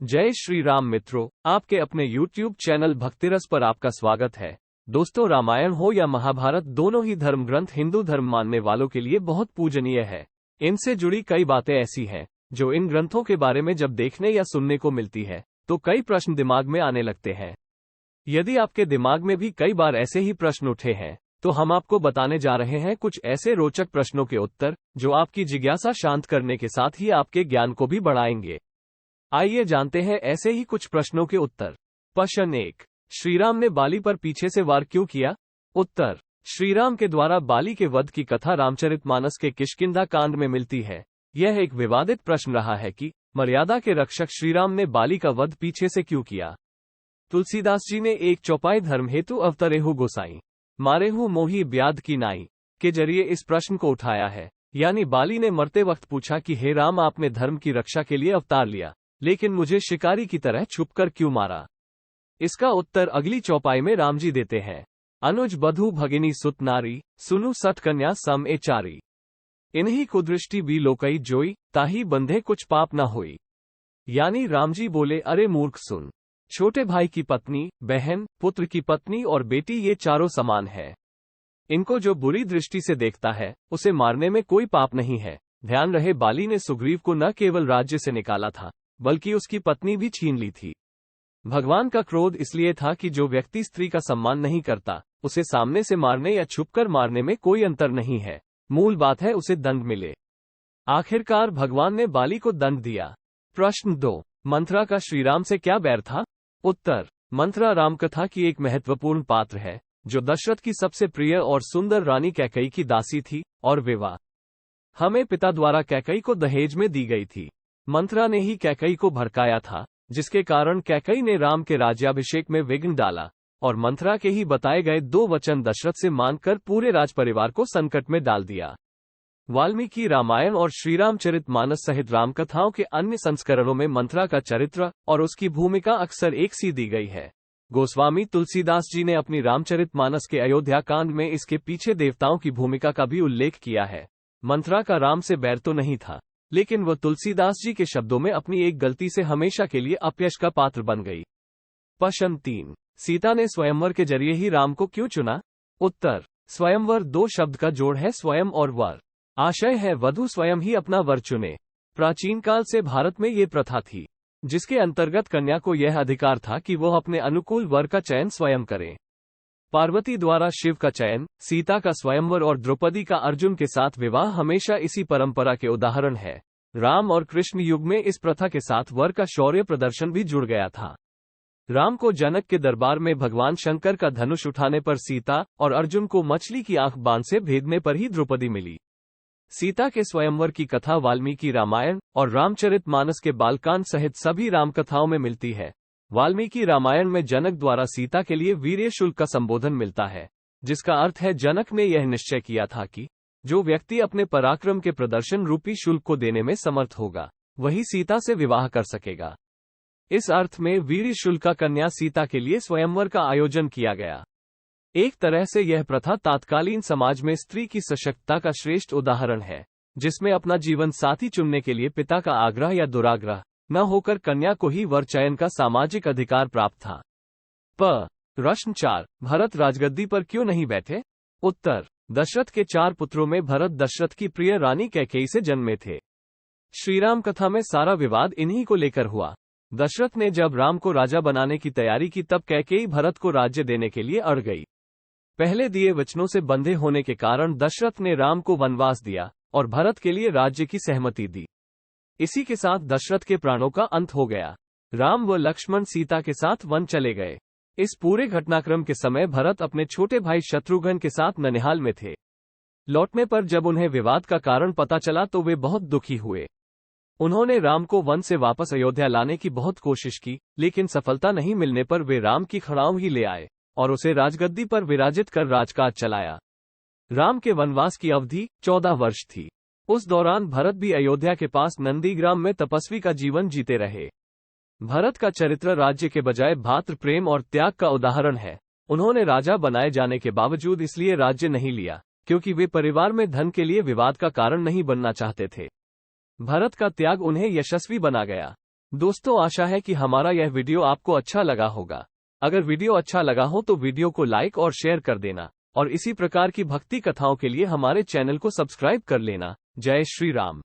जय श्री राम मित्रों, आपके अपने YouTube चैनल भक्तिरस पर आपका स्वागत है। दोस्तों, रामायण हो या महाभारत, दोनों ही धर्म ग्रंथ हिंदू धर्म मानने वालों के लिए बहुत पूजनीय है। इनसे जुड़ी कई बातें ऐसी हैं जो इन ग्रंथों के बारे में जब देखने या सुनने को मिलती है तो कई प्रश्न दिमाग में आने लगते हैं। यदि आपके दिमाग में भी कई बार ऐसे ही प्रश्न उठे हैं तो हम आपको बताने जा रहे हैं कुछ ऐसे रोचक प्रश्नों के उत्तर जो आपकी जिज्ञासा शांत करने के साथ ही आपके ज्ञान को भी बढ़ाएंगे। आइए जानते हैं ऐसे ही कुछ प्रश्नों के उत्तर। प्रश्न 1, श्रीराम ने बाली पर पीछे से वार क्यों किया? उत्तर, श्रीराम के द्वारा बाली के वध की कथा रामचरितमानस के किष्किंधा कांड में मिलती है। यह एक विवादित प्रश्न रहा है कि मर्यादा के रक्षक श्रीराम ने बाली का वध पीछे से क्यों किया। तुलसीदास जी ने एक चौपाई धर्म हेतु अवतरेहु गोसाई मारेहु मोही ब्याद की नाई के जरिए इस प्रश्न को उठाया है। यानी बाली ने मरते वक्त पूछा कि हे राम, आपने धर्म की रक्षा के लिए अवतार लिया, लेकिन मुझे शिकारी की तरह छुपकर क्यों मारा? इसका उत्तर अगली चौपाई में राम जी देते हैं। अनुज बधु भगिनी सुत नारी, सुनु सठ कन्या सम ए चारी। इन्हीं कुदृष्टि भी लोकई जोई, ताही बंधे कुछ पाप न होई। यानी राम जी बोले, अरे मूर्ख सुन, छोटे भाई की पत्नी, बहन, पुत्र की पत्नी और बेटी, ये चारों समान है। इनको जो बुरी दृष्टि से देखता है उसे मारने में कोई पाप नहीं है। ध्यान रहे, बाली ने सुग्रीव को न केवल राज्य से निकाला था बल्कि उसकी पत्नी भी छीन ली थी। भगवान का क्रोध इसलिए था कि जो व्यक्ति स्त्री का सम्मान नहीं करता उसे सामने से मारने या छुपकर मारने में कोई अंतर नहीं है। मूल बात है उसे दंड मिले। आखिरकार भगवान ने बाली को दंड दिया। प्रश्न 2, मंथरा का श्रीराम से क्या बैर था? उत्तर, मंथरा रामकथा की एक महत्वपूर्ण पात्र है जो दशरथ की सबसे प्रिय और सुंदर रानी कैकेयी की दासी थी और विवाह हमें पिता द्वारा कैकेयी को दहेज में दी गई थी। मंथरा ने ही कैकेयी को भड़काया था, जिसके कारण कैकेयी ने राम के राज्याभिषेक में विघ्न डाला और मंथरा के ही बताए गए 2 वचन दशरथ से मांगकर पूरे राजपरिवार को संकट में डाल दिया। वाल्मीकि रामायण और श्रीरामचरितमानस सहित रामकथाओं के अन्य संस्करणों में मंथरा का चरित्र और उसकी भूमिका अक्सर एक सी दी गई है। गोस्वामी तुलसीदास जी ने अपनी रामचरितमानस के अयोध्या कांड में इसके पीछे देवताओं की भूमिका का भी उल्लेख किया है। मंथरा का राम से बैर तो नहीं था, लेकिन वह तुलसीदास जी के शब्दों में अपनी एक गलती से हमेशा के लिए अपयश का पात्र बन गई। प्रश्न 3, सीता ने स्वयंवर के जरिए ही राम को क्यों चुना? उत्तर, स्वयंवर 2 शब्द का जोड़ है, स्वयं और वर। आशय है वधु स्वयं ही अपना वर चुने। प्राचीन काल से भारत में ये प्रथा थी, जिसके अंतर्गत कन्या को यह अधिकार था कि वह अपने अनुकूल वर का चयन स्वयं करे। पार्वती द्वारा शिव का चयन, सीता का स्वयंवर और द्रौपदी का अर्जुन के साथ विवाह हमेशा इसी परंपरा के उदाहरण है। राम और कृष्ण युग में इस प्रथा के साथ वर का शौर्य प्रदर्शन भी जुड़ गया था। राम को जनक के दरबार में भगवान शंकर का धनुष उठाने पर सीता और अर्जुन को मछली की आंख बाण से भेदने पर ही द्रौपदी मिली। सीता के स्वयंवर की कथा वाल्मीकि रामायण और रामचरितमानस के बालकांड सहित सभी रामकथाओं में मिलती है। वाल्मीकि रामायण में जनक द्वारा सीता के लिए वीर्य शुल्क का संबोधन मिलता है, जिसका अर्थ है जनक ने यह निश्चय किया था कि जो व्यक्ति अपने पराक्रम के प्रदर्शन रूपी शुल्क को देने में समर्थ होगा वही सीता से विवाह कर सकेगा। इस अर्थ में वीर्य शुल्क का कन्या सीता के लिए स्वयंवर का आयोजन किया गया। एक तरह से यह प्रथा तात्कालीन समाज में स्त्री की सशक्तता का श्रेष्ठ उदाहरण है, जिसमें अपना जीवन साथी चुनने के लिए पिता का आग्रह या दुराग्रह न होकर कन्या को ही वर चयन का सामाजिक अधिकार प्राप्त था। प्रश्न 4, भरत राजगद्दी पर क्यों नहीं बैठे? उत्तर, दशरथ के 4 पुत्रों में भरत दशरथ की प्रिय रानी कैकेयी से जन्मे थे। श्रीराम कथा में सारा विवाद इन्हीं को लेकर हुआ। दशरथ ने जब राम को राजा बनाने की तैयारी की तब कैकेयी भरत को राज्य देने के लिए अड़ गई। पहले दिए वचनों से बंधे होने के कारण दशरथ ने राम को वनवास दिया और भरत के लिए राज्य की सहमति दी। इसी के साथ दशरथ के प्राणों का अंत हो गया। राम व लक्ष्मण सीता के साथ वन चले गए। इस पूरे घटनाक्रम के समय भरत अपने छोटे भाई शत्रुघ्न के साथ ननिहाल में थे। लौटने पर जब उन्हें विवाद का कारण पता चला तो वे बहुत दुखी हुए। उन्होंने राम को वन से वापस अयोध्या लाने की बहुत कोशिश की, लेकिन सफलता नहीं मिलने पर वे राम की खड़ाऊ ही ले आए और उसे राजगद्दी पर विराजित कर राजकाज चलाया। राम के वनवास की अवधि 14 वर्ष थी। उस दौरान भरत भी अयोध्या के पास नंदीग्राम में तपस्वी का जीवन जीते रहे। भरत का चरित्र राज्य के बजाय भातृ प्रेम और त्याग का उदाहरण है। उन्होंने राजा बनाए जाने के बावजूद इसलिए राज्य नहीं लिया क्योंकि वे परिवार में धन के लिए विवाद का कारण नहीं बनना चाहते थे। भरत का त्याग उन्हें यशस्वी बना गया। दोस्तों, आशा है कि हमारा यह वीडियो आपको अच्छा लगा होगा। अगर वीडियो अच्छा लगा हो तो वीडियो को लाइक और शेयर कर देना, और इसी प्रकार की भक्ति कथाओं के लिए हमारे चैनल को सब्सक्राइब कर लेना। जय श्री राम।